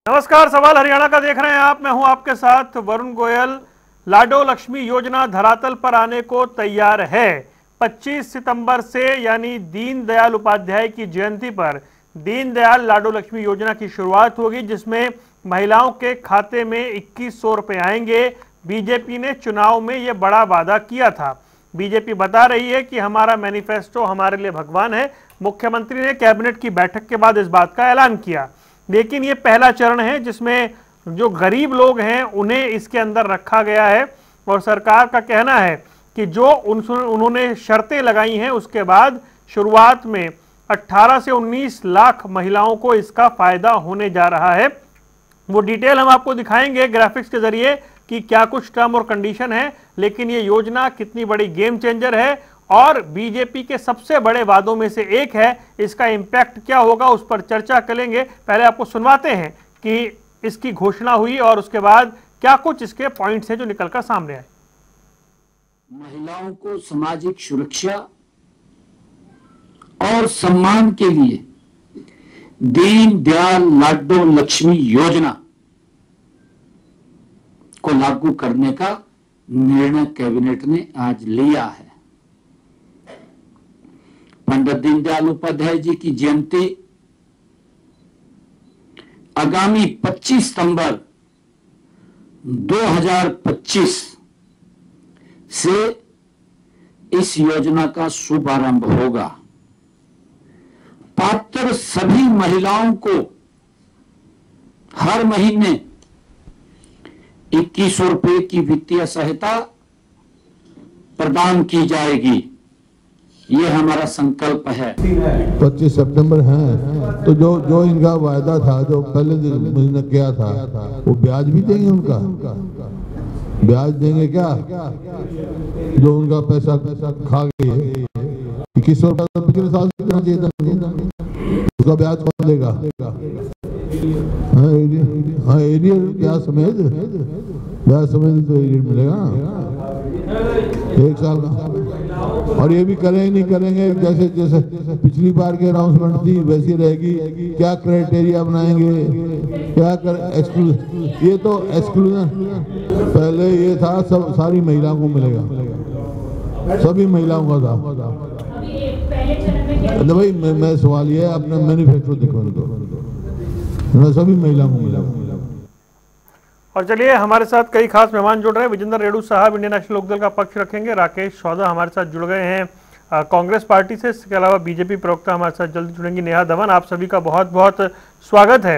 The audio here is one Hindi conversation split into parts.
नमस्कार, सवाल हरियाणा का देख रहे हैं आप। मैं हूं आपके साथ वरुण गोयल। लाडो लक्ष्मी योजना धरातल पर आने को तैयार है। 25 सितंबर से यानी दीनदयाल उपाध्याय की जयंती पर दीनदयाल लाडो लक्ष्मी योजना की शुरुआत होगी, जिसमें महिलाओं के खाते में 2100 रुपए आएंगे। बीजेपी ने चुनाव में यह बड़ा वादा किया था। बीजेपी बता रही है कि हमारा मैनिफेस्टो हमारे लिए भगवान है। मुख्यमंत्री ने कैबिनेट की बैठक के बाद इस बात का ऐलान किया, लेकिन ये पहला चरण है जिसमें जो गरीब लोग हैं उन्हें इसके अंदर रखा गया है। और सरकार का कहना है कि जो उन्होंने शर्तें लगाई हैं उसके बाद शुरुआत में 18 से 19 लाख महिलाओं को इसका फायदा होने जा रहा है। वो डिटेल हम आपको दिखाएंगे ग्राफिक्स के जरिए कि क्या कुछ टर्म और कंडीशन है, लेकिन ये योजना कितनी बड़ी गेम चेंजर है और बीजेपी के सबसे बड़े वादों में से एक है। इसका इंपैक्ट क्या होगा उस पर चर्चा करेंगे। पहले आपको सुनवाते हैं कि इसकी घोषणा हुई और उसके बाद क्या कुछ इसके पॉइंट्स हैं जो निकलकर सामने आए। महिलाओं को सामाजिक सुरक्षा और सम्मान के लिए दीनदयाल लाडो लक्ष्मी योजना को लागू करने का निर्णय कैबिनेट ने आज लिया है। पंडित दीनदयाल उपाध्याय जी की जयंती आगामी 25 सितंबर 2025 से इस योजना का शुभारंभ होगा। पात्र सभी महिलाओं को हर महीने 2100 रुपए की वित्तीय सहायता प्रदान की जाएगी। ये हमारा संकल्प है। 25 सितंबर है तो जो इनका वायदा था, जो पहले महीने किया था, वो ब्याज भी देंगे। उनका ब्याज देंगे क्या? जो उनका पैसा खा गए 2100 रुपया पिछले साल देना चाहिए, उसका ब्याज कौन देगा? हाँ एरियर ब्याज समेत तो एरियर मिलेगा 1 साल का। और ये भी करेंगे नहीं करेंगे, जैसे जैसे पिछली बार की अनाउंसमेंट थी वैसी रहेगी। क्या क्राइटेरिया बनाएंगे, क्या ये तो एक्सक्लूजन। पहले ये था सब सारी महिलाओं को मिलेगा, सभी महिलाओं का था। भाई मैं सवाल ये है, अपना मैनिफेस्टो दिखा दो, सभी महिलाओं को मिलेगा। और चलिए, हमारे साथ कई खास मेहमान जुड़ रहे हैं। विजेंद्र रेड्डू साहब इंडियन नेशनल लोकदल का पक्ष रखेंगे। राकेश सौदा हमारे साथ जुड़ गए हैं कांग्रेस पार्टी से। इसके अलावा बीजेपी प्रवक्ता हमारे साथ जल्दी जुड़ेंगी, नेहा धवन। आप सभी का बहुत बहुत स्वागत है।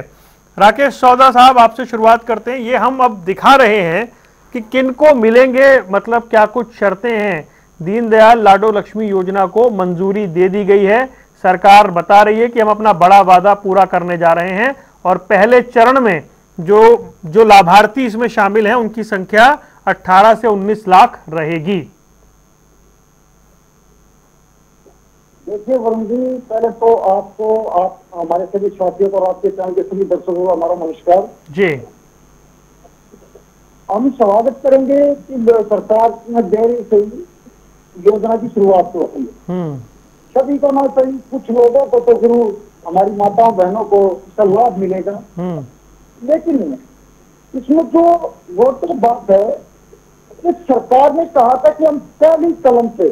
राकेश सौदा साहब, आपसे शुरुआत करते हैं। ये हम अब दिखा रहे हैं कि किन को मिलेंगे, मतलब क्या कुछ शर्तें हैं। दीनदयाल लाडो लक्ष्मी योजना को मंजूरी दे दी गई है। सरकार बता रही है कि हम अपना बड़ा वादा पूरा करने जा रहे हैं और पहले चरण में जो लाभार्थी इसमें शामिल हैं उनकी संख्या 18 से 19 लाख रहेगी। देखिए वरुण जी, पहले तो आपको, आप हमारे सभी साथियों को और आपके चैनल के सभी दर्शकों को हमारा नमस्कार जी। हम स्वागत करेंगे कि सरकार ने देरी से योजना की शुरुआत तो हुई। सभी को ना सही, कुछ लोगों को तो जरूर, हमारी माताओं बहनों को इसका लाभ मिलेगा, लेकिन इसमें जो वो तो बात है कि सरकार ने कहा था कि हम पहली कलम से,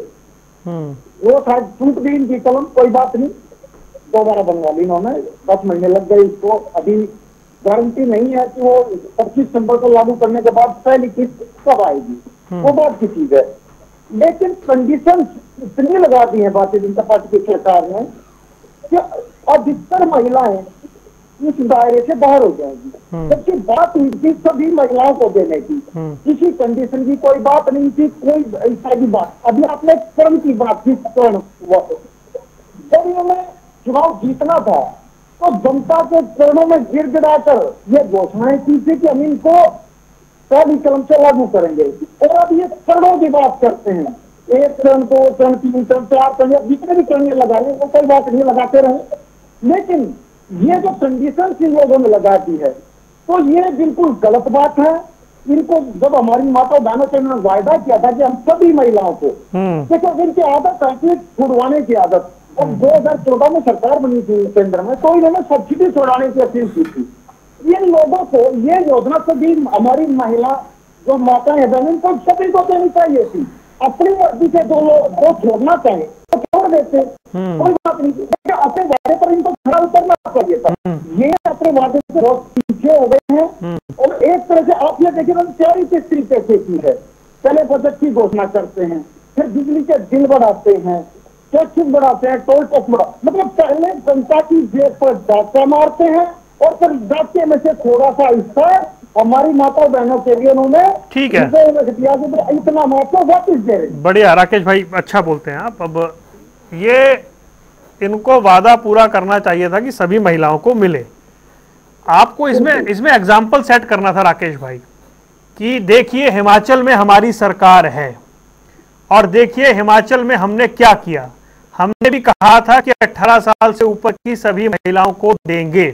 वो शायद टूट गई इनकी कलम, कोई बात नहीं, दोबारा बनवा ली इन्होंने। 10 महीने लग गए इसको। अभी गारंटी नहीं है कि वो 25 सितंबर को लागू करने के बाद पहली किस्त कब आएगी, वो बात की चीज है। लेकिन कंडीशन इतनी लगा दी है भारतीय जनता पार्टी की सरकार ने कि अधिकतर महिलाएं इस दायरे से बाहर हो जाएगी। जबकि बात हुई थी सभी महिलाओं को देने की, किसी कंडीशन की कोई बात नहीं थी, कोई ऐसा की बात। अभी आपने कर्म की बात की, कर्ण जब इन्होंने चुनाव जीतना था तो जनता के चरणों में गिड़गिड़ाकर ये घोषणाएं की थी कि हम इनको पहली कलम से लागू करेंगे। और अब ये चरणों की बात करते हैं, 1 चरण, 2 चरण, 3 चरण, 4 चरण, जितने भी चरण लगाए वो कोई बात नहीं, लगाते रहे। लेकिन ये जो कंडीशन इन लोगों ने लगा दी है तो ये बिल्कुल गलत बात है। इनको जब हमारी माता बहनों से इन्होंने वायदा किया था कि हम सभी महिलाओं को, देखो इनकी आदत है कि छुड़वाने की आदत। जब 2014 में सरकार बनी थी केंद्र में तो इन्होंने सब्सिडी छुड़ाने की अपील की थी। इन लोगों को ये योजना सभी हमारी महिला जो माताएं हैं बहन को सभी को देनी चाहिए थी। अपनी मर्जी से जो लोग को छोड़ना चाहे तो छोड़ देते, कोई बात नहीं, लेकिन अपने वादे पर इनको खड़ा उतरना चाहिए था। ये अपने वादे से बहुत पीछे हो गए हैं। और एक तरह से आप ये देखिए तैयारी किस तरीके से की है। पहले बजट की घोषणा करते हैं, फिर बिजली के बिल बढ़ाते हैं, टैक्स बढ़ाते हैं, टोल टैक्स बढ़ा, मतलब पहले जनता की जेब पर डाका मारते हैं और फिर डाके में से थोड़ा सा हिस्सा हमारी माता बहनों के लिए उन्होंने ठीक है इतना महत्व वापिस दे रहे। बढ़िया राकेश भाई, अच्छा बोलते हैं आप। अब ये इनको वादा पूरा करना चाहिए था कि सभी महिलाओं को मिले। आपको इसमें एग्जाम्पल सेट करना था राकेश भाई कि देखिए हिमाचल में हमारी सरकार है और देखिए हिमाचल में हमने क्या किया। हमने भी कहा था कि 18 साल से ऊपर की सभी महिलाओं को देंगे।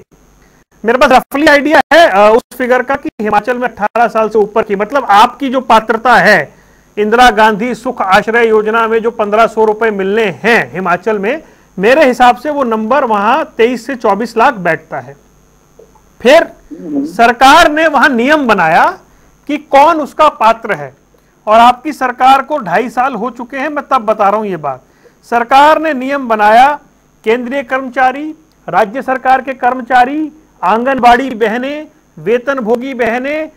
मेरे पास रफली आइडिया है उस फिगर का कि हिमाचल में 18 साल से ऊपर की, मतलब आपकी जो पात्रता है इंदिरा गांधी सुख आश्रय योजना में जो 1500 रुपए मिलने हैं हिमाचल में, मेरे हिसाब से वो नंबर वहां 23 से 24 लाख बैठता है। फिर सरकार ने वहां नियम बनाया कि कौन उसका पात्र है, और आपकी सरकार को 2.5 साल हो चुके हैं, मैं तब बता रहा हूं ये बात। सरकार ने नियम बनाया, केंद्रीय कर्मचारी, राज्य सरकार के कर्मचारी, आंगनबाड़ी बहनें, वेतनभोगी बहनें,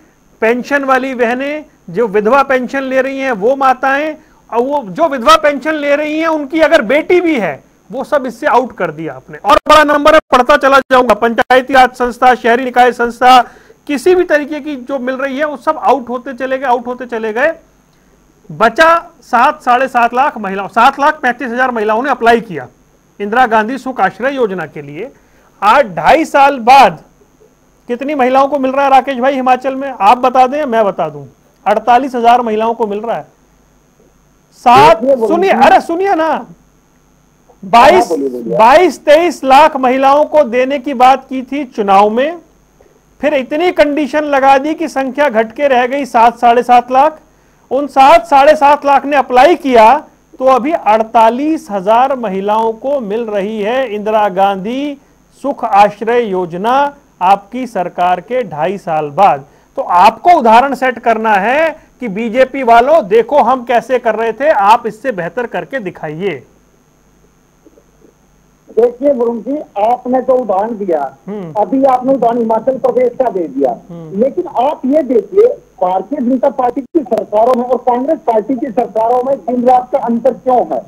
पेंशन वाली बहनें, जो विधवा पेंशन ले रही हैं वो माताएं, और वो जो विधवा पेंशन ले रही हैं उनकी अगर बेटी भी है, वो सब इससे आउट कर दिया आपने। और बड़ा नंबर है, पढ़ता चला जाऊंगा, पंचायती राज संस्था, शहरी निकाय संस्था, किसी भी तरीके की जो मिल रही है वो सब आउट होते चले गए। बचा 7-7.5 लाख महिलाओं, 7,35,000 महिलाओं ने अप्लाई किया इंदिरा गांधी सुख आश्रय योजना के लिए। आज 2.5 साल बाद कितनी महिलाओं को मिल रहा है राकेश भाई हिमाचल में? आप बता दें, मैं बता दूं, 48,000 महिलाओं को मिल रहा है। सुनिए ना, 22-23 लाख महिलाओं को देने की बात की थी चुनाव में, फिर इतनी कंडीशन लगा दी कि संख्या घट के रह गई 7-7.5 लाख। उन 7-7.5 लाख ने अप्लाई किया तो अभी 48,000 महिलाओं को मिल रही है इंदिरा गांधी सुख आश्रय योजना आपकी सरकार के 2.5 साल बाद। तो आपको उदाहरण सेट करना है कि बीजेपी वालों देखो हम कैसे कर रहे थे, आप इससे बेहतर करके दिखाइए। देखिए वरुण जी, आपने तो उदाहरण दिया, अभी आपने उदाहरण हिमाचल प्रदेश का दे दिया, लेकिन आप ये देखिए भारतीय जनता पार्टी की सरकारों में और कांग्रेस पार्टी की सरकारों में दिन रात का अंतर क्यों है?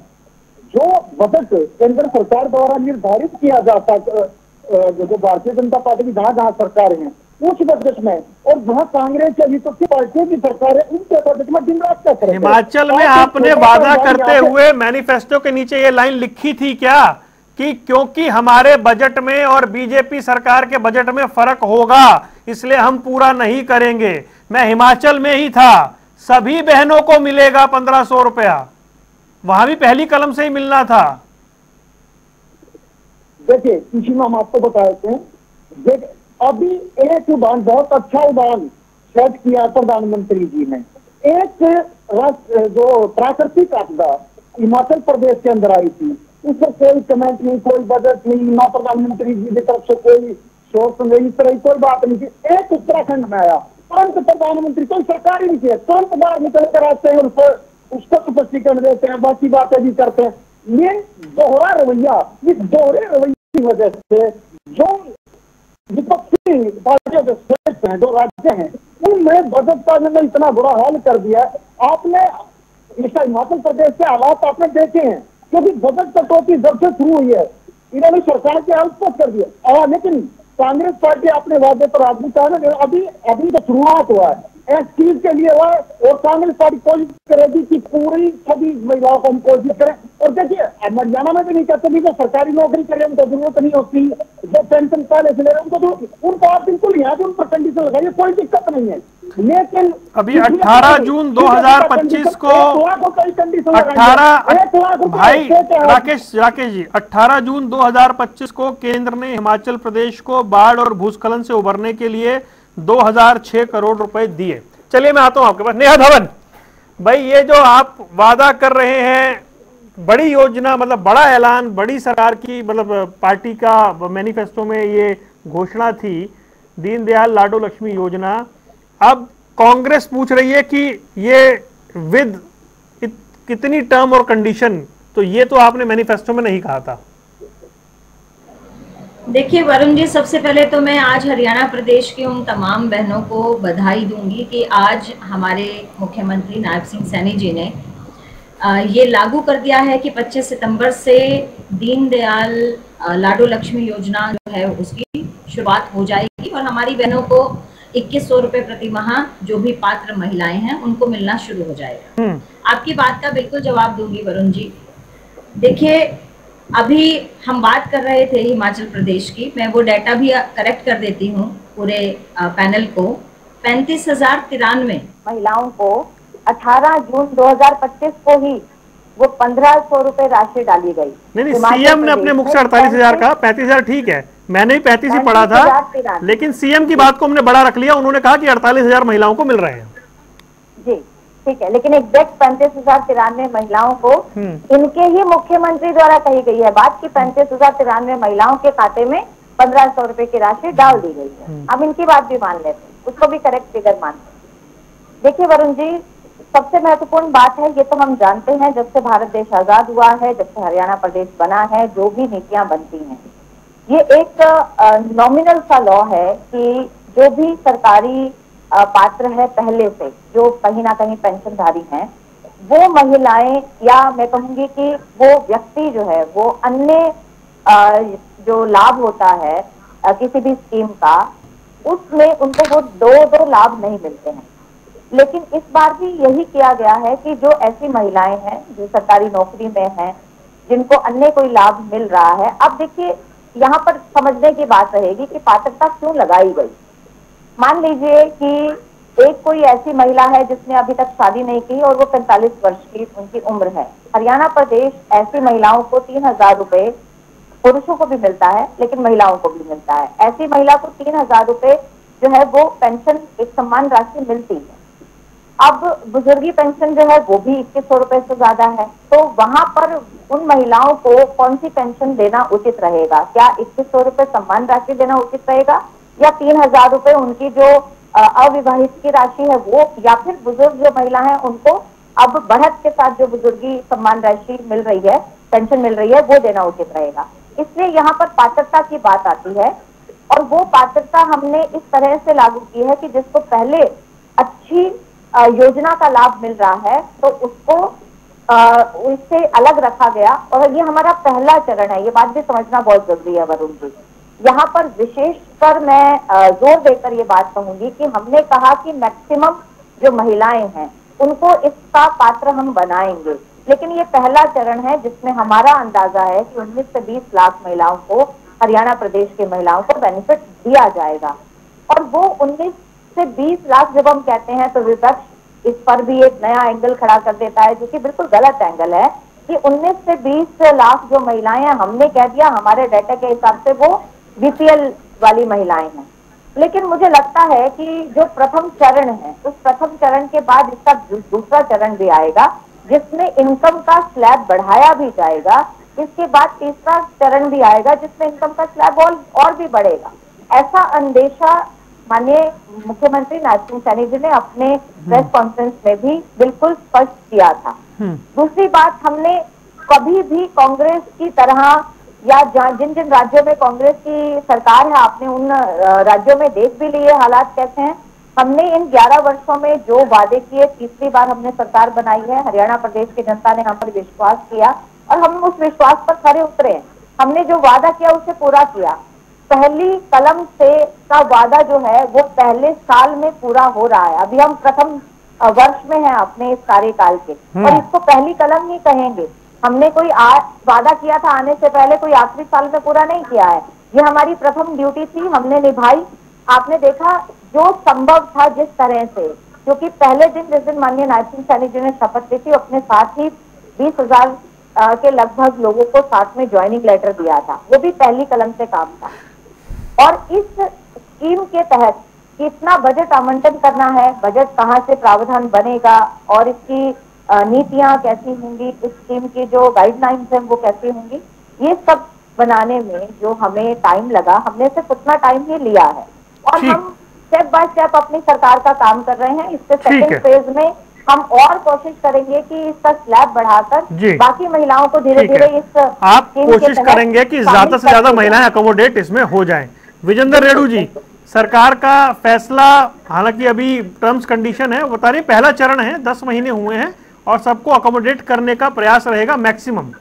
जो बजट केंद्र सरकार द्वारा निर्धारित किया जाता, जो भारतीय जनता पार्टी की जहां सरकार है उस बजट में, और जहां कांग्रेस या विपक्षी पार्टियों की सरकार है उनके बजट में दिन रात का फर्क है। हिमाचल में आपने वादा करते हुए मैनिफेस्टो के नीचे ये लाइन लिखी थी क्या कि क्योंकि हमारे बजट में और बीजेपी सरकार के बजट में फर्क होगा इसलिए हम पूरा नहीं करेंगे? मैं हिमाचल में ही था, सभी बहनों को मिलेगा 1500 रुपया, वहां भी पहली कलम से ही मिलना था। देखिए इसी में हम आपको बता देते हैं, अभी एक उदाहरण, बहुत अच्छा उदाहरण सेट किया प्रधानमंत्री जी ने। एक जो प्राकृतिक आपदा हिमाचल प्रदेश के अंदर आई थी, उस पर कोई कमेंट नहीं, कोई बजट नहीं, ना प्रधानमंत्री जी की तरफ से कोई सोच नहीं, इस तरह कोई बात नहीं थी। एक उत्तराखंड में आया, तुरंत प्रधानमंत्री कोई सरकार ही नहीं किया, तुरंत बाहर निकल कर आते हैं, उसको स्पष्टीकरण देते हैं, बाकी बातें भी करते हैं। ये दोहरा रवैया, इस दोहरे रवैये की वजह से जो विपक्षी पार्टियों के स्टेट हैं, जो राज्य हैं, उनमें बजट का ने इतना बुरा हाल कर दिया। आपने हिमाचल प्रदेश के हालात आपने देखे हैं, क्योंकि बजट कटौती जब से शुरू हुई है इन्होंने सरकार के हाल स्पष्ट कर दिया। लेकिन कांग्रेस पार्टी अपने वादे पर आदमी चाहे, अभी तो शुरुआत हुआ है, इस चीज के लिए हुआ है, और कांग्रेस पार्टी कोशिश करेगी कि पूरी सभी महिलाओं को हम कोशिश करें। और देखिए हरियाणा में भी नहीं कहते कि जो सरकारी नौकरी करें उनको जरूरत नहीं होती, जो पेंशन पहले से ले रहे उनको आप बिल्कुल यहाँ उन पर कंडीशन लगाइए, कोई दिक्कत नहीं है। लेकिन अभी 18 जून 2025 को 18 भाई राकेश जी 18 जून 2025 को केंद्र ने हिमाचल प्रदेश को बाढ़ और भूस्खलन से उबरने के लिए 2006 करोड़ रुपए दिए। चलिए मैं आता हूं आपके पास। नेहा धवन भाई, ये जो आप वादा कर रहे हैं, बड़ी योजना, मतलब बड़ा ऐलान, बड़ी सरकार की, मतलब पार्टी का मैनिफेस्टो में ये घोषणा थी दीनदयाल लाडो लक्ष्मी योजना। अब कांग्रेस पूछ रही है कि ये विद कितनी टर्म और कंडीशन, तो ये तो आपने मैनिफेस्टो में नहीं कहा था। देखिए वरुण जी, सबसे पहले तो मैं आज हरियाणा प्रदेश की उन तमाम बहनों को बधाई दूंगी कि आज हमारे मुख्यमंत्री नायब सिंह सैनी जी ने ये लागू कर दिया है कि 25 सितंबर से दीनदयाल लाडो लक्ष्मी योजना जो है उसकी शुरुआत हो जाएगी और हमारी बहनों को 2100 रुपए प्रति माह जो भी पात्र महिलाएं हैं उनको मिलना शुरू हो जाएगा। आपकी बात का बिल्कुल जवाब दूंगी वरुण जी। देखिए, अभी हम बात कर रहे थे हिमाचल प्रदेश की, मैं वो डाटा भी करेक्ट कर देती हूँ पूरे पैनल को। 35,093 महिलाओं को 18 जून 2025 को ही वो 1500 रुपए राशि डाली गई। नहीं, सीएम ने अपने मुख से 48,000 कहा, 35,000 ठीक है, मैंने भी 35 ही पढ़ा था, लेकिन सीएम की बात को हमने बड़ा रख लिया, उन्होंने कहा कि 48,000 महिलाओं को मिल रहे हैं। जी ठीक है, लेकिन एग्जैक्ट 35,093 महिलाओं को इनके ही मुख्यमंत्री द्वारा कही गई है बात की 35,093 महिलाओं के खाते में 1500 रुपए की राशि डाल दी गई है। अब इनकी बात भी मान लेते हैं, उसको भी करेक्ट फिगर मानते। देखिए वरुण जी, सबसे महत्वपूर्ण बात है, ये तो हम जानते हैं जब से भारत देश आजाद हुआ है, जब से हरियाणा प्रदेश बना है, जो भी नीतियां बनती हैं, ये एक नॉमिनल सा लॉ है कि जो भी सरकारी पात्र है पहले से, जो कहीं ना कहीं पेंशनधारी हैं, वो महिलाएं या मैं कहूंगी कि वो व्यक्ति जो है वो अन्य जो लाभ होता है किसी भी स्कीम का, उसमें उनको वो दो लाभ नहीं मिलते हैं। लेकिन इस बार भी यही किया गया है कि जो ऐसी महिलाएं हैं जो सरकारी नौकरी में हैं, जिनको अन्य कोई लाभ मिल रहा है, अब देखिए यहाँ पर समझने की बात रहेगी कि पात्रता क्यों लगाई गई। मान लीजिए कि एक कोई ऐसी महिला है जिसने अभी तक शादी नहीं की और वो 45 वर्ष की उनकी उम्र है। हरियाणा प्रदेश ऐसी महिलाओं को 3,000 रुपए, पुरुषों को भी मिलता है लेकिन महिलाओं को भी मिलता है, ऐसी महिला को 3,000 रुपए जो है वो पेंशन, एक सम्मान राशि मिलती है। अब बुजुर्गी पेंशन जो है वो भी 2100 रुपए से ज्यादा है, तो वहां पर उन महिलाओं को कौन सी पेंशन देना उचित रहेगा? क्या 2100 रुपए सम्मान राशि देना उचित रहेगा या 3,000 रुपए उनकी जो अविवाहित की राशि है वो, या फिर बुजुर्ग जो महिला है उनको अब बढ़त के साथ जो बुजुर्गी सम्मान राशि मिल रही है, पेंशन मिल रही है, वो देना उचित रहेगा। इसलिए यहाँ पर पात्रता की बात आती है और वो पात्रता हमने इस तरह से लागू की है कि जिसको पहले अच्छी योजना का लाभ मिल रहा है तो उसको इससे अलग रखा गया और ये हमारा पहला चरण है। ये बात भी समझना बहुत जरूरी है वरुण जी। यहाँ पर विशेषकर मैं जोर देकर ये बात कहूंगी कि हमने कहा कि मैक्सिमम जो महिलाएं हैं उनको इसका पात्र हम बनाएंगे, लेकिन ये पहला चरण है जिसमें हमारा अंदाजा है कि 19 से 20 लाख महिलाओं को, हरियाणा प्रदेश की महिलाओं को बेनिफिट दिया जाएगा। और वो 19 से 20 लाख जब हम कहते हैं तो विपक्ष इस पर भी एक नया एंगल खड़ा कर देता है, जो कि बिल्कुल गलत एंगल है कि 19 से 20 लाख जो महिलाएं हैं, हमने कह दिया हमारे डाटा के हिसाब से वो बीपीएल वाली महिलाएं हैं। लेकिन मुझे लगता है कि जो प्रथम चरण है, उस प्रथम चरण के बाद इसका दूसरा चरण भी आएगा जिसमें इनकम का स्लैब बढ़ाया भी जाएगा। इसके बाद तीसरा चरण भी आएगा जिसमें इनकम का स्लैब और भी बढ़ेगा। ऐसा अंदेशा माननीय मुख्यमंत्री नायब सिंह सैनी जी ने अपने प्रेस कॉन्फ्रेंस में भी बिल्कुल स्पष्ट किया था। दूसरी बात, हमने कभी भी कांग्रेस की तरह या जिन जिन राज्यों में कांग्रेस की सरकार है, आपने उन राज्यों में देख भी लिए हालात कैसे हैं। हमने इन 11 वर्षों में जो वादे किए, तीसरी बार हमने सरकार बनाई है, हरियाणा प्रदेश की जनता ने हम पर विश्वास किया और हम उस विश्वास पर खरे उतरे। हमने जो वादा किया उसे पूरा किया। पहली कलम से का वादा जो है वो पहले साल में पूरा हो रहा है। अभी हम प्रथम वर्ष में हैं अपने इस कार्यकाल के और इसको पहली कलम ही कहेंगे। हमने कोई वादा किया था आने से पहले, कोई आखिरी साल में पूरा नहीं किया है। ये हमारी प्रथम ड्यूटी थी, हमने निभाई। आपने देखा जो संभव था जिस तरह से, क्योंकि पहले दिन जिस दिन माननीय नायब सिंह सैनी जी ने शपथ ली थी, अपने साथ ही 20,000 के लगभग लोगों को साथ में ज्वाइनिंग लेटर दिया था, वो भी पहली कलम से काम था। और इस स्कीम के तहत कितना बजट आवंटन करना है, बजट कहाँ से प्रावधान बनेगा और इसकी नीतियां कैसी होंगी, इस स्कीम की जो गाइडलाइंस हैं वो कैसी होंगी, ये सब बनाने में जो हमें टाइम लगा, हमने सिर्फ उतना टाइम ही लिया है। और हम स्टेप बाय स्टेप अपनी सरकार का काम कर रहे हैं। इसके सेकंड फेज में हम और कोशिश करेंगे कि इसका स्लैब बढ़ाकर बाकी महिलाओं को धीरे धीरे इस आप कोशिश करेंगे कि ज्यादा से ज्यादा महिलाएं अकोमोडेट इसमें हो जाएं। विजेंद्र रेणु जी, सरकार का फैसला, हालांकि अभी टर्म्स कंडीशन है, बता रही पहला चरण है, 10 महीने हुए हैं और सबको अकोमोडेट करने का प्रयास रहेगा मैक्सिमम।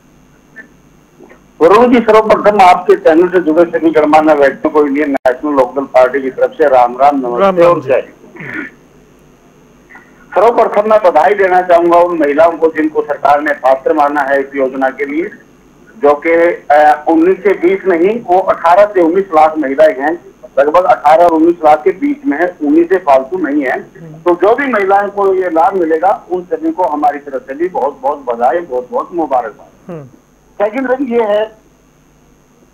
वरुण जी, सर्वप्रथम आपके चैनल से जुड़े सभी गणमान्य व्यक्तियों को इंडियन नेशनल लोकदल पार्टी की तरफ से राम राम, नमस्ते और जय। सर्वप्रथम मैं बधाई देना चाहूंगा उन महिलाओं को जिनको सरकार ने पात्र माना है इस योजना के लिए, जो कि 19 से 20 नहीं, वो 18 से 19 लाख महिलाएं हैं, लगभग 18 और 19 लाख के बीच में है, 19 से फालतू नहीं है। तो जो भी महिलाओं को ये लाभ मिलेगा उन सभी को हमारी तरफ से भी बहुत बहुत बधाई, बहुत बहुत मुबारकबाद। सेकंड रंग ये है,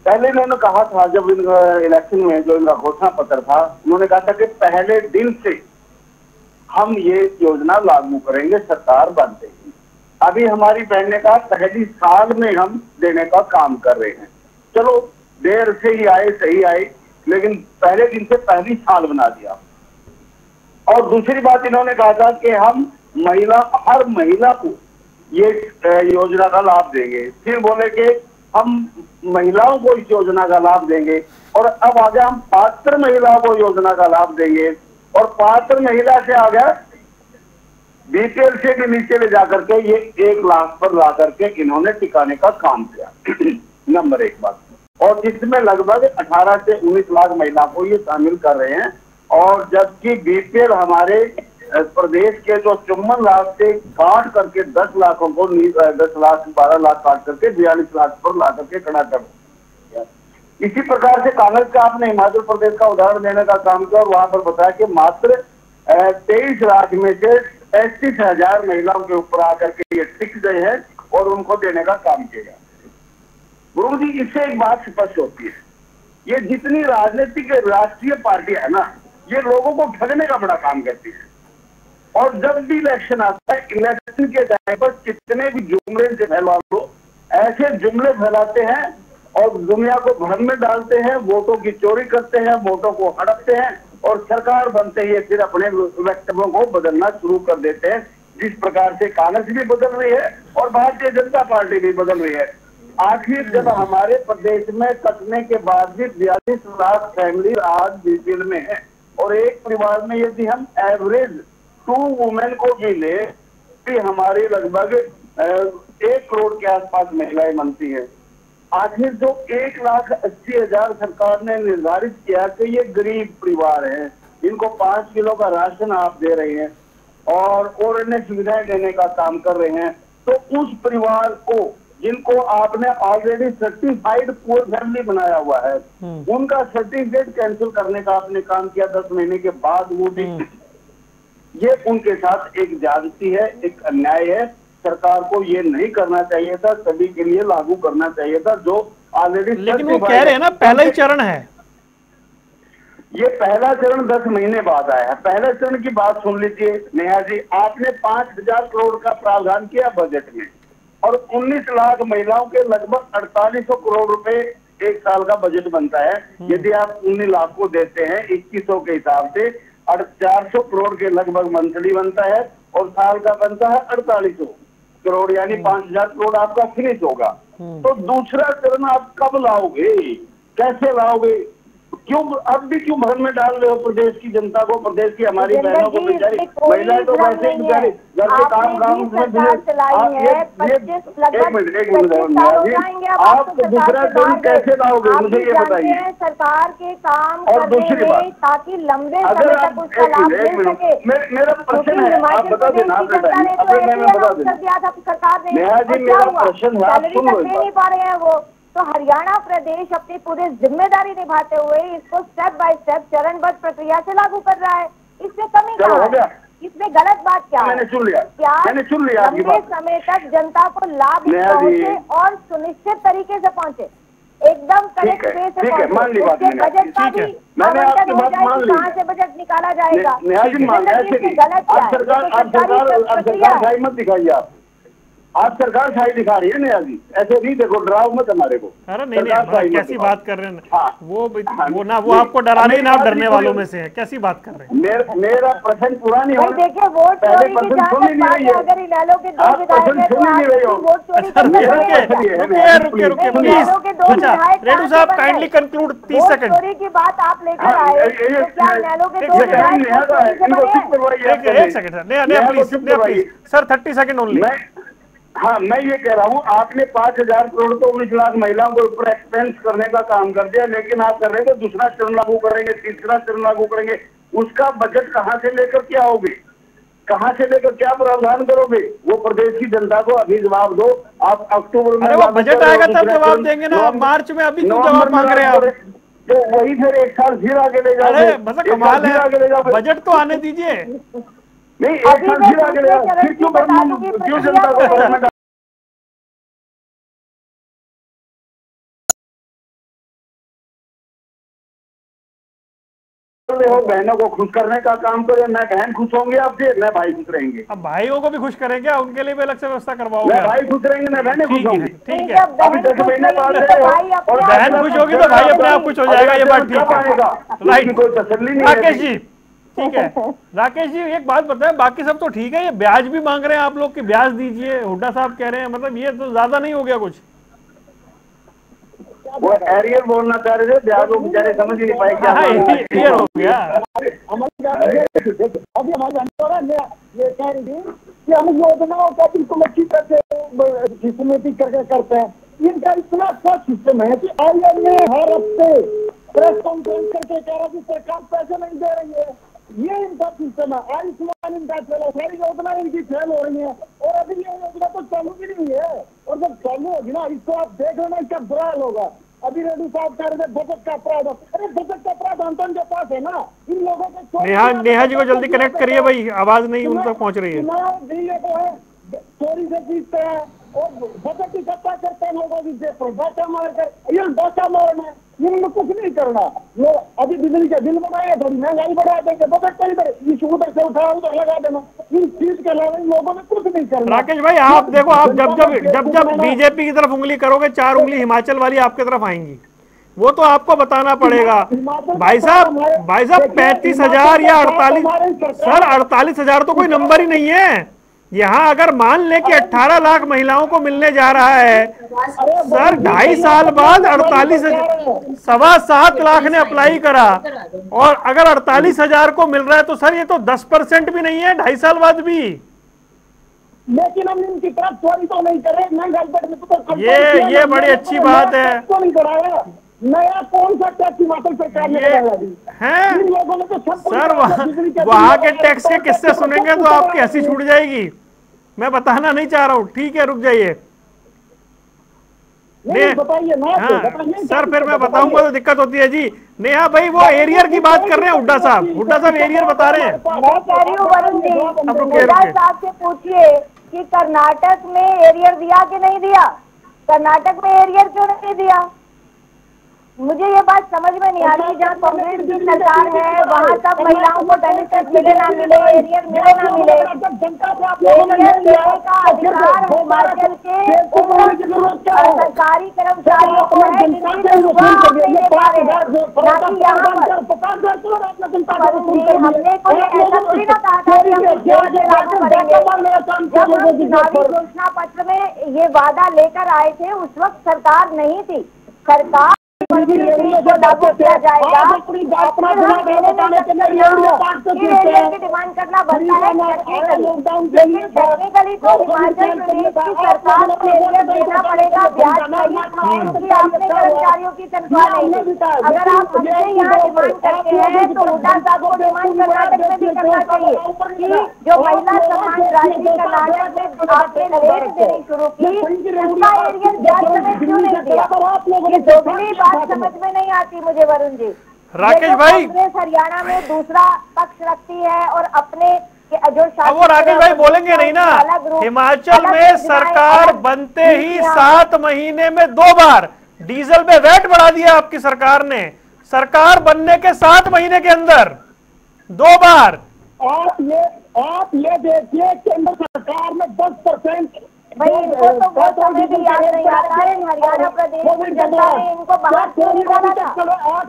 पहले इन्होंने कहा था जब इलेक्शन में जो इनका घोषणा पत्र था, उन्होंने कहा था कि पहले दिन से हम ये योजना लागू करेंगे सरकार बनते ही। अभी हमारी बहन ने कहा पहली साल में हम देने का काम कर रहे हैं। चलो देर से ही आए, सही आए, लेकिन पहले दिन से पहली साल बना दिया। और दूसरी बात इन्होंने कहा था कि हम हर महिला को ये योजना का लाभ देंगे। फिर बोले कि हम महिलाओं को इस योजना का लाभ देंगे, और अब आगे हम पात्र महिलाओं को योजना का लाभ देंगे। और पात्र महिला से आ गया बीपीएल से भी नीचे ले जाकर के ये 1 लाख पर ला करके इन्होंने टिकाने का काम किया। नंबर 1 बात। और इसमें लगभग 18 से 19 लाख महिलाओं को ये शामिल कर रहे हैं। और जबकि बीपीएल हमारे प्रदेश के जो 54 लाख से काट करके 10 लाखों को 10 लाख 12 लाख काट करके 42 लाख पर ला करके खड़ा कर दिया। इसी प्रकार से कांग्रेस का आपने हिमाचल प्रदेश का उदाहरण देने का काम किया और वहां पर बताया कि मात्र 23 लाख में से 35,000 महिलाओं के ऊपर आकर के ये टिक गए हैं और उनको देने का काम किया। गुरु जी, इससे एक बात स्पष्ट होती है, ये जितनी राजनीतिक राष्ट्रीय पार्टियां है ना, ये लोगों को ठगने का बड़ा काम करती है। और जब भी इलेक्शन आता है, इलेक्शन के टाइम पर कितने भी जुमले से फैला लो, ऐसे जुमले फैलाते हैं और दुनिया को भ्रम में डालते हैं, वोटों की चोरी करते हैं, वोटों को हड़पते हैं और सरकार बनते ही फिर अपने वक्तव्यों को बदलना शुरू कर देते हैं। जिस प्रकार से कांग्रेस भी बदल रही है और भारतीय जनता पार्टी भी बदल रही है। आखिर जब हमारे प्रदेश में कटने के बाद भी 42 लाख फैमिली आज बीपीएल में है और एक परिवार में यदि हम एवरेज 2 वुमेन को भी ले तो हमारी लगभग 1 करोड़ के आसपास महिलाएं बनती है। आखिर जो 1,80,000 सरकार ने निर्धारित किया कि ये गरीब परिवार है, इनको 5 किलो का राशन आप दे रहे हैं और अन्य सुविधाएं देने का काम कर रहे हैं, तो उस परिवार को जिनको आपने ऑलरेडी सर्टिफाइड पुअर फैमिली बनाया हुआ है, उनका सर्टिफिकेट कैंसिल करने का आपने काम किया 10 महीने के बाद। वो भी ये उनके साथ एक ज्यादती है, एक अन्याय है। सरकार को ये नहीं करना चाहिए था, सभी के लिए लागू करना चाहिए था जो ऑलरेडी। लेकिन वो कह रहे हैं ना पहला ही चरण है, ये पहला चरण 10 महीने बाद आया है। पहले चरण की बात सुन लीजिए नेहा जी, आपने 5,000 करोड़ का प्रावधान किया बजट में और 19 लाख महिलाओं के लगभग 4800 करोड़ रुपए 1 साल का बजट बनता है। यदि आप 19 लाख को देते हैं 2100 के हिसाब से 400 करोड़ के लगभग मंथली बनता है और साल का बनता है 4800 करोड़, यानी 5,000 करोड़ आपका फिनिश होगा। तो दूसरा चरण आप कब लाओगे, कैसे लाओगे? क्यों अब भी क्यों भ्रम में डाल रहे हो प्रदेश की जनता को, प्रदेश की हमारी बहनों को? बेचारी महिलाएं तो वैसे ही बेचारी घर के काम एक मिनट आप दूसरा चरण कैसे लाओगे, मुझे ये बताइए। सरकार के काम और दूसरी बात, ताकि लंबे समय तक उसका लाभ मिल सके। मेरा प्रश्न है, आप बता देना, सरकार ने नेहा जी मेरा प्रश्न है, आप सुन लो। नहीं पा रहे हैं वो, तो हरियाणा प्रदेश अपनी पूरी जिम्मेदारी निभाते हुए इसको स्टेप बाय स्टेप चरणबद्ध प्रक्रिया से लागू कर रहा है। इसमें कमी क्या है? इसमें गलत बात क्या है? मैंने सुन लिया, क्या मैंने सुन लिया आपकी बात। लंबे समय तक जनता को लाभ पहुंचे और सुनिश्चित तरीके से पहुंचे, एकदम करेक्ट वे से पहुंचे। बजट का भी आवंटन हो जाए, कहाँ से बजट निकाला जाएगा, गलत क्या है? सरकार मत दिखाइए आप। आप सरकार शाही दिखा रही है नया जी, ऐसे नहीं देखो, डराओ मत हमारे को। अरे नहीं, कैसी बात कर रहे हैं। हाँ, वो आपको डरा रही ना, आप डरने वालों में से हैं, कैसी बात कर रहे हैं। मेरा प्रश्न पूरा नहीं हो रहा। देखिए वोट चोरी की अगर इनेलो के दो विधायक वोट चोरी रेणु साहब काइंडली कंक्लूड 30 सेकंड। चोरी की बात आप लेकर आए, क्या इनेलो के दो एक second please sir, 30 second only. हाँ, मैं ये कह रहा हूँ, आपने 5,000 करोड़ तो 19 लाख महिलाओं के ऊपर एक्सपेंस करने का काम कर दिया, लेकिन आप कर रहे हैं तो दूसरा चरण लागू करेंगे, तीसरा चरण लागू करेंगे, उसका बजट कहाँ से लेकर क्या होगे, कहाँ से लेकर क्या प्रावधान करोगे, वो प्रदेश की जनता को अभी जवाब दो। आप अक्टूबर में, अरे वो बजट आएगा तब जवाब देंगे ना, मार्च में अभी क्यों जवाब मांग रहे हैं आप? तो वही फिर एक साल फिर आगे ले जाओगे। अरे मतलब कमाल है, बजट तो आने दीजिए। नहीं, एक साल फिर आगे ले जाओ, फिर क्यों जनता को गवर्नमेंट हो, बहनों को खुश करने का काम करें। मैं बहन खुश होंगे आपसे, मैं भाई खुश रहेंगे। अब भाइयों को भी खुश करेंगे, उनके लिए भी अलग से व्यवस्था करवाओगे। मैं भाई खुश रहेंगे, मैं बहनें खुश होंगी। ठीक है, अभी 10 महीने बाद और बहन खुश होगी तो भाई अपने आप खुश हो जाएगा, ये बात ठीक है। राइट, कोई तसल्ली नहीं। राकेश जी ठीक है, राकेश जी एक बात बताएं, बाकी सब तो ठीक है, ये ब्याज भी मांग रहे हैं आप लोग कि ब्याज दीजिए, हुड्डा साहब कह रहे हैं, मतलब ये तो ज्यादा नहीं हो गया कुछ? वो एरियर बोलना चाह रहे थे, ब्याज वो बेचारे समझ ही नहीं पाए क्या क्लियर हो गया। अभी हमारे ये कह रही थी कि हम योजनाओं का बिल्कुल अच्छी तरह से सिस्टमेटिक करके करते हैं। इनका इतना अच्छा सिस्टम है कि IMA हर हफ्ते प्रेस कॉन्फ्रेंस करके कह रहा कि सरकार पैसे नहीं दे रही है, ये इनका सिस्टम है। आयुष्मान इनका चला, सारी योजना इनकी फेल हो रही है, और अभी ये योजना तो चालू भी नहीं है, और जब चालू होगी ना, इसको आप देख लेना, इसका बुरा हाल होगा। अभी रेड्डी साहब कह रहे थे बजट का प्रावधान, अरे बजट का प्रावधान तो इनके पास है ना, इन लोगों को। नेहा जी को जल्दी कनेक्ट करिए भाई, आवाज नहीं उन तक पहुंच रही है। चोरी से जीतते हैं और बजट की सत्ता करते हैं लोगों की, डाटा मारकर, ये डाटा मारना, इन्होंने कुछ नहीं करना। वो अभी बिजली के बिल बनाए, थोड़ी महंगाई बढ़ा देंगे, बजट का इधर इस उधर से उठा उधर लगा देना, इन चीज के अलावा इन लोगों ने कुछ नहीं करना। राकेश भाई आप देखो, आप जब बीजेपी की तरफ उंगली करोगे, 4 उंगली हिमाचल वाली आपकी तरफ आएंगी, वो तो आपको बताना पड़ेगा। भाई साहब 35,000 या 48, सर 48,000 तो कोई नंबर ही नहीं है। यहाँ अगर मान ले कि 18 लाख महिलाओं को मिलने जा रहा है, सर 2.5 साल बाद 7.25 लाख ने अप्लाई करा, और अगर 48,000 को मिल रहा है तो सर ये तो 10% भी नहीं है 2.5 साल बाद भी। लेकिन हम इनकी तरफ चोरी तो नहीं करे, ये बड़ी अच्छी बात है। तो नहीं कराया, नया कौन सा टैक्स हिमाचल सरकार ने लगाया है? इन लोगों ने तो सब सर वहां के टैक्स के किस्से सुनेंगे तो आपकी हंसी छूट जाएगी। मैं बताना नहीं चाह रहा हूँ, ठीक है रुक जाइए। बताइए ना, हाँ, सर फिर मैं बताऊंगा तो दिक्कत होती है जी। नेहा भाई वो एरियर की बात कर रहे हैं, हुड्डा साहब एरियर बता रहे हैं। मैं कह रही हूँ वरुण जी, हुड्डा साहब से पूछिए कि कर्नाटक में एरियर दिया कि नहीं दिया, कर्नाटक में एरियर क्यों नहीं दिया? मुझे ये बात समझ में नहीं आ रही। जहाँ कांग्रेस की सरकार है वहाँ सब महिलाओं को बेनिफिट मिले ना मिले, एरियर मिले ना मिले, एरियर लेने का अधिकार हिमाचल के सरकारी कर्मचारियों को है, जिनकी तनख्वाह नहीं दे पा रहे हैं, ना कि यहाँ पर। हमने कोई ऐसा थोड़ी ना कहा था कि हम लागू करेंगे। जब हम चुनावी घोषणा पत्र में ये वादा लेकर आए थे, उस वक्त सरकार नहीं थी, सरकार लागू किया जाएगा, डिमांड करना बनता है। लेकिन टेक्निकली तो हिमाचल प्रदेश की सरकार को एरियर देना पड़ेगा, ब्याज सहित अपने कर्मचारियों की तनख्वाह नहीं। अगर आप हमसे यहाँ डिमांड करते हैं तो हुड्डा साहब को डिमांड कर्नाटक में भी करना चाहिए कि जो महिला सम्मान राशि कर्नाटक में आपने लेट देनी शुरू की, उसका एरियर ब्याज समेत क्यों नहीं दिया? ये दोगली बात समझ में नहीं आती मुझे वरुण जी। राकेश भाई कांग्रेस हरियाणा में दूसरा पक्ष रखती है और अपने जो अब वो राकेश भाई बोलेंगे नहीं ना। हिमाचल में सरकार बनते ही 7 महीने में 2 बार डीजल पे वैट बढ़ा दिया आपकी सरकार ने। सरकार बनने के 7 महीने के अंदर 2 बार। आप ये देखिए केंद्र सरकार ने 10% भाई इनको तो वो समय भी याद नहीं आता है। हरियाणा प्रदेश की जनता ने इनको बाहर क्यों निकाला था,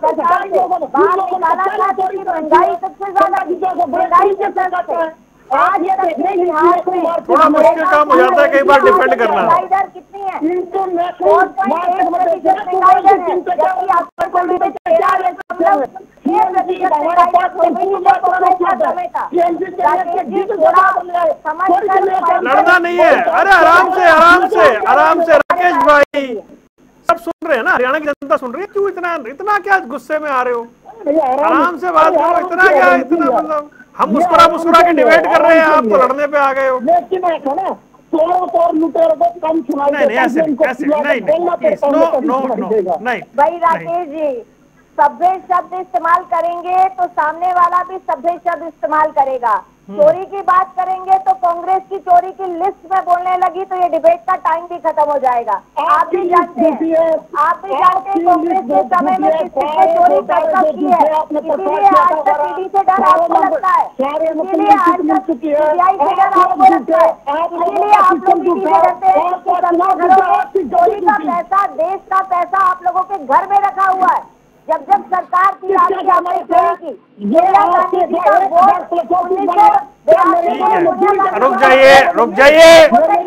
सरकार से बाहर निकाला था क्योंकि महंगाई सबसे ज्यादा थी, महंगाई के साथ है। आज ये बिहार में थोड़ा मुश्किल काम हो जाता है कई बार डिफेंड करना। महंगाई दर कितनी है? 4.1% महंगाई दर है, जबकि आपको कोविड में 13% लड़ना नहीं है, अरे आराम से आराम से आराम से राकेश भाई, सब सुन रहे हैं ना, हरियाणा की जनता सुन रही है, क्यों इतना क्या गुस्से में आ रहे हो? आराम से बात करो, इतना क्या, इतना मतलब हम मुस्कुरा के डिबेट कर रहे हैं, आप तो लड़ने पे आ गए हो। नहीं ऐसे नहीं भाई राकेश जी, सभ्य शब्द इस्तेमाल करेंगे तो सामने वाला भी सभ्य शब्द इस्तेमाल करेगा। चोरी की बात करेंगे तो कांग्रेस की चोरी की लिस्ट में बोलने लगी तो ये डिबेट का टाइम भी खत्म हो जाएगा। आप भी जानते हैं कांग्रेस के समय में किसने चोरी पैसा की है, इसीलिए आज तक ईडी से डर आपको लगता है, इसीलिए आज तक सीबीआई से डर आपको लगता है, इसीलिए आप लोग ईडी से डरते हैं कि चोरी का पैसा, देश का पैसा आप लोगों के घर में रखा हुआ है। जब सरकार थी आपकी, आपने चोरी की, इंदिरा गांधी जी का वोट रुक जाइए प्लीज, रुक जाइए, रुकिए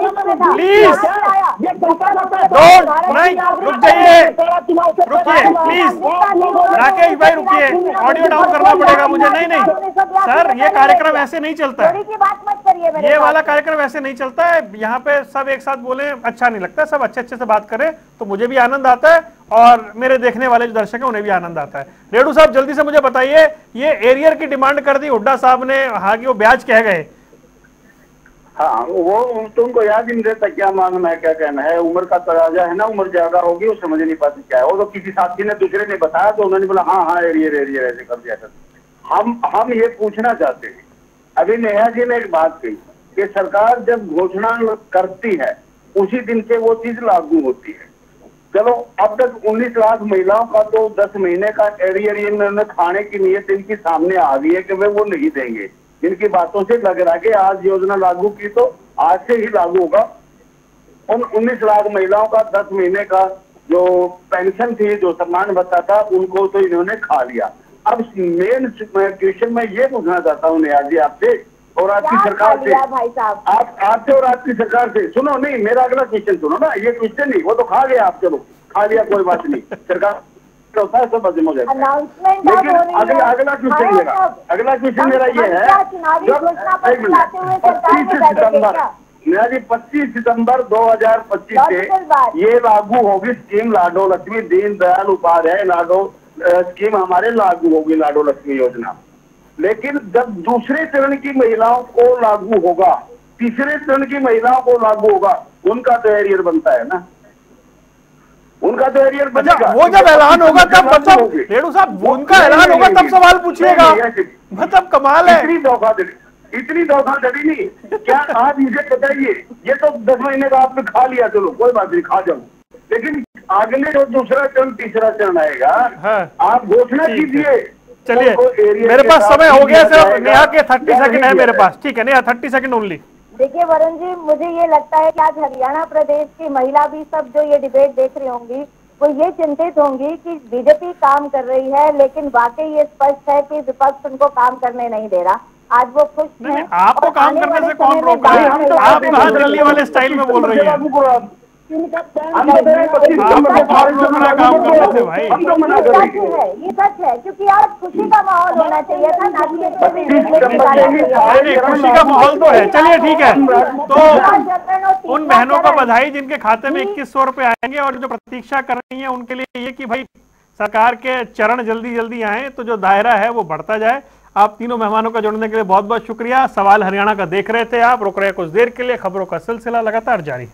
प्लीज, राकेश भाई रुकिए, ऑडियो डाउन करना पड़ेगा मुझे। नहीं सर, ये कार्यक्रम ऐसे नहीं चलता है, की बात मत करिए, ये वाला कार्यक्रम ऐसे नहीं चलता है। यहाँ पे सब एक साथ बोले अच्छा नहीं लगता, सब अच्छे से बात करें तो मुझे भी आनंद आता है और मेरे देखने वाले जो दर्शक हैं उन्हें भी आनंद आता है। रेडू साहब जल्दी से मुझे बताइए, ये एरियर की डिमांड कर दी हुड्डा साहब ने, हालांकि वो ब्याज कह गए। हाँ, वो तुमको याद ही नहीं रहता क्या मांगना है, क्या कहना है। उम्र का तराजा है ना, उम्र ज्यादा होगी, वो समझ नहीं पाती क्या है। वो तो किसी साथी ने दूसरे ने बताया तो उन्होंने बोला हाँ एरियर ऐसे कर दिया था। हम ये पूछना चाहते हैं, अभी नेहा जी ने एक बात कही कि सरकार जब घोषणा करती है उसी दिन से वो चीज लागू होती है। चलो अब तक 19 लाख महिलाओं का तो 10 महीने का एरियर इन्होंने खाने की नीयत इनकी सामने आ गई है कि वे वो नहीं देंगे। इनकी बातों से लग रहा है कि आज योजना लागू की तो आज से ही लागू होगा। उन 19 लाख महिलाओं का 10 महीने का जो पेंशन थी, जो सम्मान भत्ता था, उनको तो इन्होंने खा लिया। अब मेन क्वेश्चन मैं ये पूछना चाहता हूँ नेहा जी आपसे और आपकी सरकार से, आपसे और आपकी सरकार से, सुनो नहीं मेरा अगला क्वेश्चन सुनो ना, ये क्वेश्चन नहीं, वो तो खा गया आप, चलो खा लिया कोई बात नहीं, सरकार होता है सब हजम हो जाता है। लेकिन अगला क्वेश्चन मेरा ये है, जब 25 सितंबर 2025 से ये लागू होगी स्कीम लाडो लक्ष्मी, दीन दयाल उपाध्याय लाडो स्कीम हमारे लागू होगी, लाडो लक्ष्मी योजना। लेकिन जब दूसरे चरण की महिलाओं को लागू होगा, तीसरे चरण की महिलाओं को लागू होगा, उनका तो एरियर बनता है ना, उनका तो एरियर बनेगा। वो जब ऐलान होगा तब मतलब रेणु साहब उनका ऐलान होगा तब सवाल पूछिएगा, मतलब कमाल है। इतनी धोखाधड़ी नहीं, क्या आप मुझे बताइए, ये तो 10 महीने का आपने खा लिया, चलो कोई बात नहीं खा जाओ, लेकिन अगले जो दूसरा चरण तीसरा चरण आएगा, आप घोषणा कीजिए। चलिए मेरे पास समय हो गया सर, नेहा के 30 सेकंड है मेरे पास, ठीक है नेहा 30 सेकंड ओनली। देखिए वरुण जी, मुझे ये लगता है कि आज हरियाणा प्रदेश की महिला भी सब जो ये डिबेट देख रही होंगी वो ये चिंतित होंगी कि बीजेपी काम कर रही है, लेकिन वाकई ये स्पष्ट है कि विपक्ष उनको काम करने नहीं दे रहा। आज वो खुश हैं। आपको काम करने से कौन रोक रहा है? आप कहाँ दिल्ली वाले स्टाइल में बोल रही हैं? ये सच है, क्योंकि आज खुशी का माहौल होना चाहिए था, खुशी का माहौल तो है। चलिए ठीक है, तो उन बहनों को बधाई जिनके खाते में 2100 रुपए आएंगे, और जो प्रतीक्षा कर रही है उनके लिए ये कि भाई सरकार के चरण जल्दी जल्दी आए तो जो दायरा है वो बढ़ता जाए। आप तीनों मेहमानों का जुड़ने के लिए बहुत बहुत शुक्रिया। सवाल हरियाणा का देख रहे थे आप, रुक रहे कुछ देर के लिए, खबरों का सिलसिला लगातार जारी है।